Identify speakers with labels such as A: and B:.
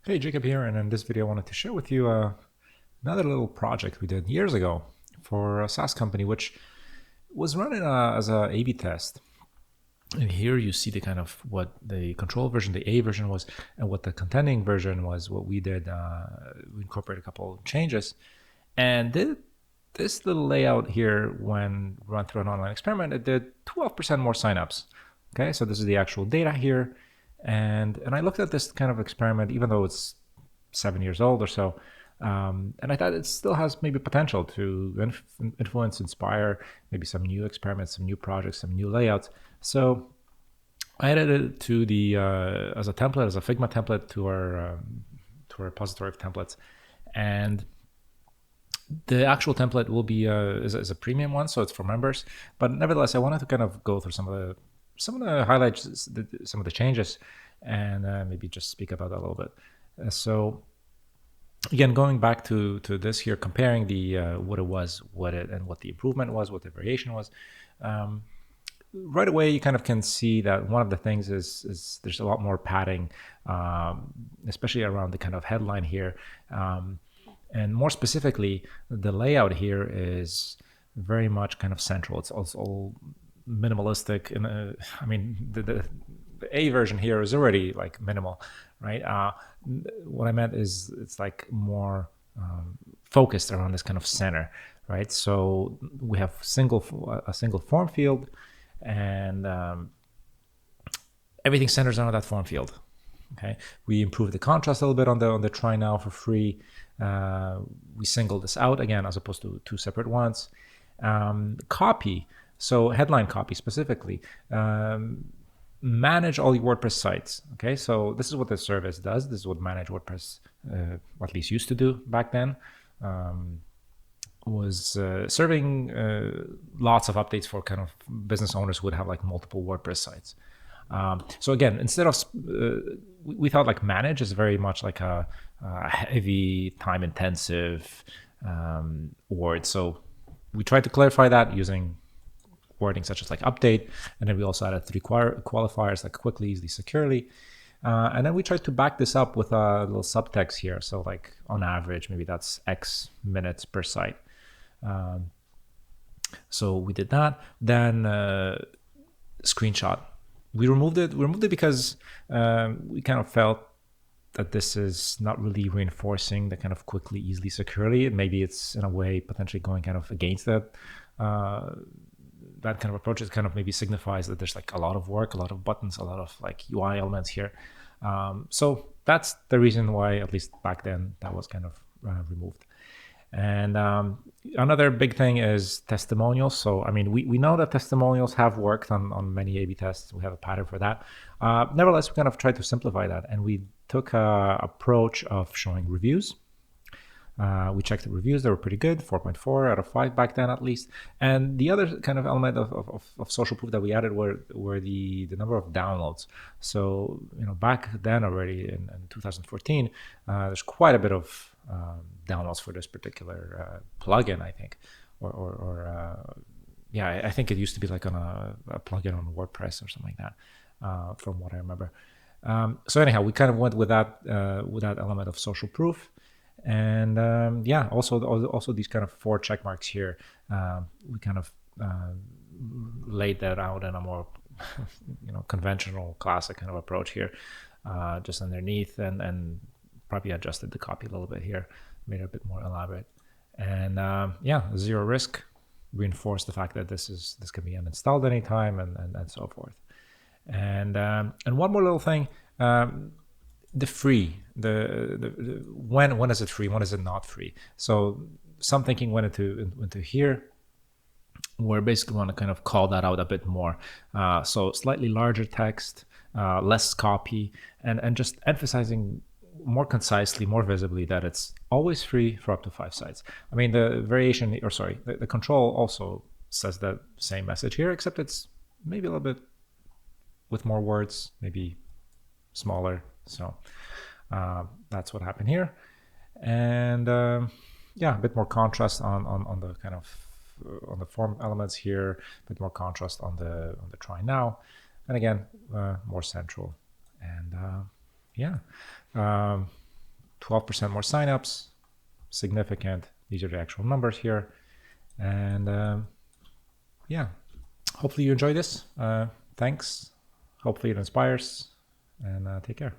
A: Hey, Jacob here, and in this video I wanted to share with you another little project we did years ago for a SaaS company, which was running as a A/B test. And here you see the kind of what the control version, the A version was, and what the contending version was. What we did, we incorporated a couple of changes, and this little layout here, when run through an online experiment, it did 12% more signups. Okay, so this is the actual data here. And I looked at this kind of experiment, even though it's 7 years old or so, and I thought it still has maybe potential to influence, inspire maybe some new experiments, some new projects, some new layouts. So I added it to the as a template, as a Figma template to our repository of templates, and the actual template will be is a premium one, so it's for members. But nevertheless, I wanted to kind of go through some of the highlights, some of the changes, and maybe just speak about that a little bit. So again, going back to this here, comparing the what it was, and what the improvement was, what the variation was. Right away, you kind of can see that one of the things is there's a lot more padding, especially around the kind of headline here. And more specifically, the layout here is very much kind of central. It's also all minimalistic. I mean, the A version here is already like minimal, right? What I meant is it's like more focused around this kind of center, right? So we have a single form field, and everything centers around that form field. Okay, we improved the contrast a little bit on the try now for free. We singled this out again as opposed to two separate ones. Copy, so headline copy specifically. Manage all your WordPress sites. Okay, so this is what the service does. This is what Manage WordPress, at least used to do back then. Was serving lots of updates for kind of business owners who would have like multiple WordPress sites. So again, instead of we thought like manage is very much like a heavy, time-intensive word. So we tried to clarify that using wording such as like update, and then we also added three qualifiers like quickly, easily, securely. And then we tried to back this up with a little subtext here. So like on average, maybe that's X minutes per site. So we did that. Then screenshot. We removed it. We removed it because we kind of felt that this is not really reinforcing the kind of quickly, easily, securely. Maybe it's in a way potentially going kind of against that. That kind of approach. It kind of maybe signifies that there's like a lot of work, a lot of buttons, a lot of like UI elements here. So that's the reason why, at least back then, that was kind of removed. And another big thing is testimonials. So, I mean, we know that testimonials have worked on many A/B tests. We have a pattern for that. Nevertheless, we kind of tried to simplify that, and we took a approach of showing reviews. We checked the reviews. They were pretty good, 4.4 out of 5 back then at least. And the other kind of element of social proof that we added were the number of downloads. So, back then already in 2014, there's quite a bit of downloads for this particular plugin, I think. I think it used to be like on a plugin on WordPress or something like that, from what I remember. So anyhow, we kind of went with that element of social proof. And also these kind of 4 check marks here, we kind of laid that out in a more conventional, classic kind of approach here, just underneath, and probably adjusted the copy a little bit here, made it a bit more elaborate. And zero risk, reinforced the fact that this can be uninstalled anytime, and so forth. And one more little thing. The free, when is it free? When is it not free? So some thinking went into here, where basically want to kind of call that out a bit more. So slightly larger text, less copy, and just emphasizing more concisely, more visibly that it's always free for up to 5 sites. I mean, the control also says that same message here, except it's maybe a little bit with more words, maybe smaller. So that's what happened here. And a bit more contrast on the kind of on the form elements here, a bit more contrast on the try now, and again more central. And 12% more signups, significant. These are the actual numbers here. And yeah, hopefully you enjoy this. Thanks. Hopefully it inspires, and take care.